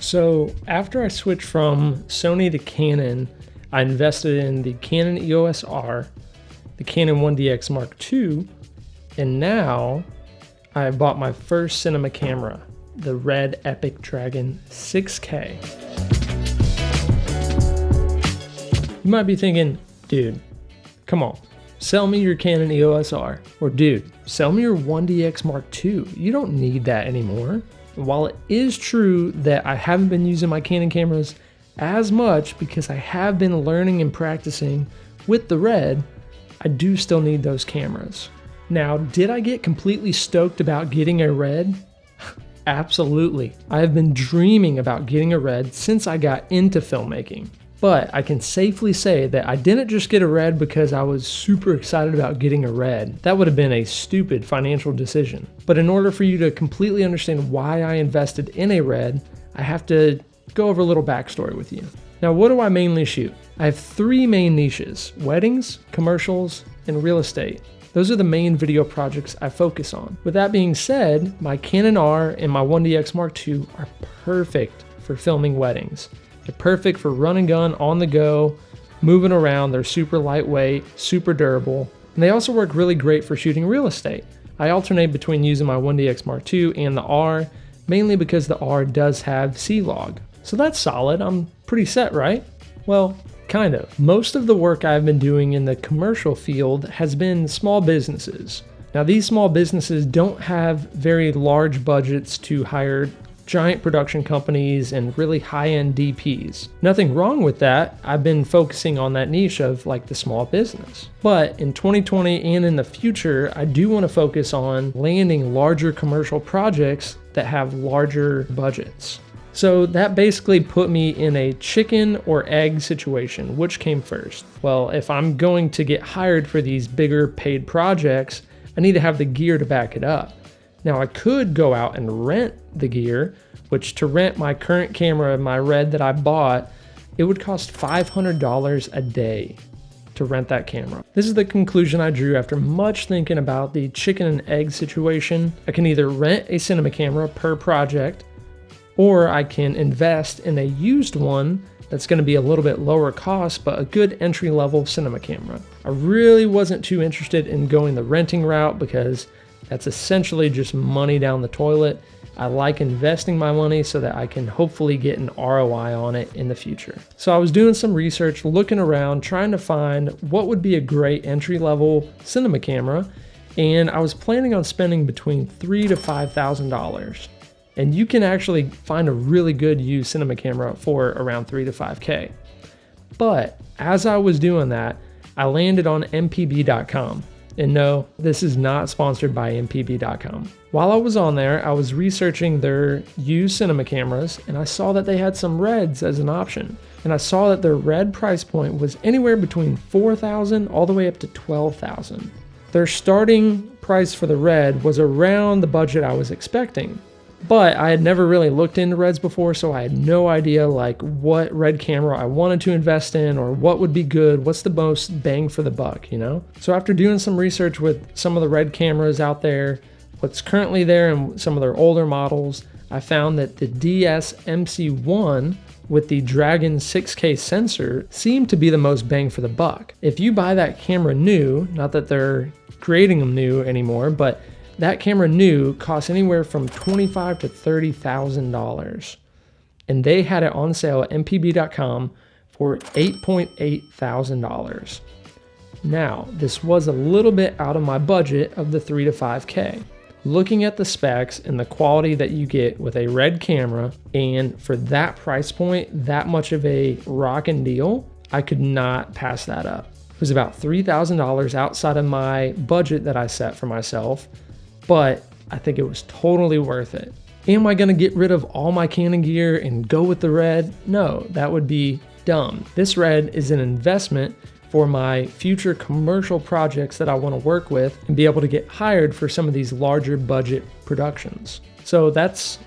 So after I switched from Sony to Canon, I invested in the Canon EOS R, the Canon 1DX Mark II, and now I bought my first cinema camera, the Red Epic Dragon 6K. You might be thinking, dude, come on, sell me your Canon EOS R. Or dude, sell me your 1DX Mark II. You don't need that anymore. While it is true that I haven't been using my Canon cameras as much because I have been learning and practicing with the Red, I do still need those cameras. Now, did I get completely stoked about getting a Red? Absolutely. I have been dreaming about getting a Red since I got into filmmaking. But I can safely say that I didn't just get a Red because I was super excited about getting a Red. That would have been a stupid financial decision. But in order for you to completely understand why I invested in a Red, I have to go over a little backstory with you. Now, what do I mainly shoot? I have three main niches: weddings, commercials, and real estate. Those are the main video projects I focus on. With that being said, my Canon R and my 1DX Mark II are perfect for filming weddings. They're perfect for run and gun, on the go, moving around. They're super lightweight, super durable, and they also work really great for shooting real estate. I alternate between using my 1DX Mark II and the R, mainly because the R does have C-Log. So that's solid. I'm pretty set, right? Well, kind of. Most of the work I've been doing in the commercial field has been small businesses. Now, these small businesses don't have very large budgets to hire giant production companies and really high-end DPs. Nothing wrong with that. I've been focusing on that niche of like the small business. But in 2020 and in the future, I do want to focus on landing larger commercial projects that have larger budgets. So that basically put me in a chicken or egg situation. Which came first? Well, if I'm going to get hired for these bigger paid projects, I need to have the gear to back it up. Now, I could go out and rent the gear, which to rent my current camera, my Red that I bought, it would cost $500 a day to rent that camera. This is the conclusion I drew after much thinking about the chicken and egg situation. I can either rent a cinema camera per project, or I can invest in a used one that's going to be a little bit lower cost, but a good entry-level cinema camera. I really wasn't too interested in going the renting route because that's essentially just money down the toilet. I like investing my money so that I can hopefully get an ROI on it in the future. So I was doing some research, looking around, trying to find what would be a great entry-level cinema camera, and I was planning on spending between $3,000 to $5,000. And you can actually find a really good used cinema camera for around $3,000 to $5,000. But as I was doing that, I landed on MPB.com. And no, this is not sponsored by MPB.com. While I was on there, I was researching their used cinema cameras, and I saw that they had some Reds as an option. And I saw that their Red price point was anywhere between $4,000 all the way up to $12,000. Their starting price for the Red was around the budget I was expecting. But I had never really looked into Reds before, so I had no idea like what Red camera I wanted to invest in or what would be good, what's the most bang for the buck, you know? So after doing some research with some of the Red cameras out there, what's currently there and some of their older models, I found that the DS-MC1 with the Dragon 6K sensor seemed to be the most bang for the buck. If you buy that camera new, not that they're creating them new anymore, but that camera new costs anywhere from $25,000 to $30,000. And they had it on sale at MPB.com for $8,800. Now, this was a little bit out of my budget of the $3,000 to $5,000. Looking at the specs and the quality that you get with a Red camera, and for that price point, that much of a rockin' deal, I could not pass that up. It was about $3,000 outside of my budget that I set for myself, but I think it was totally worth it. Am I gonna get rid of all my Canon gear and go with the Red? No, that would be dumb. This Red is an investment for my future commercial projects that I wanna work with and be able to get hired for some of these larger budget productions. So that's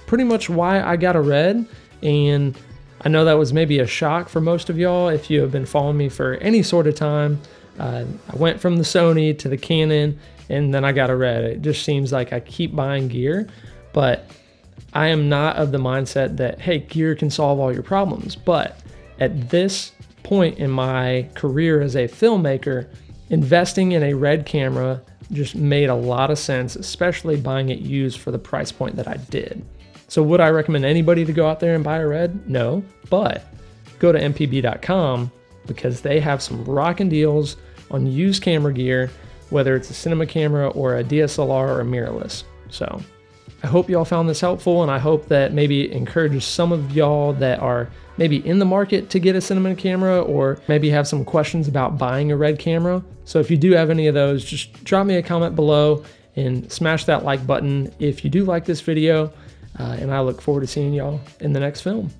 pretty much why I got a Red, and I know that was maybe a shock for most of y'all if you have been following me for any sort of time. I went from the Sony to the Canon, and then I got a Red. It just seems like I keep buying gear, but I am not of the mindset that, hey, gear can solve all your problems. But at this point in my career as a filmmaker, investing in a RED camera just made a lot of sense, especially buying it used for the price point that I did. So would I recommend anybody to go out there and buy a RED? No, but go to mpb.com because they have some rockin' deals on used camera gear, whether it's a cinema camera or a DSLR or a mirrorless. So I hope y'all found this helpful, and I hope that maybe it encourages some of y'all that are maybe in the market to get a cinema camera or maybe have some questions about buying a RED camera. So if you do have any of those, just drop me a comment below and smash that like button if you do like this video. And I look forward to seeing y'all in the next film.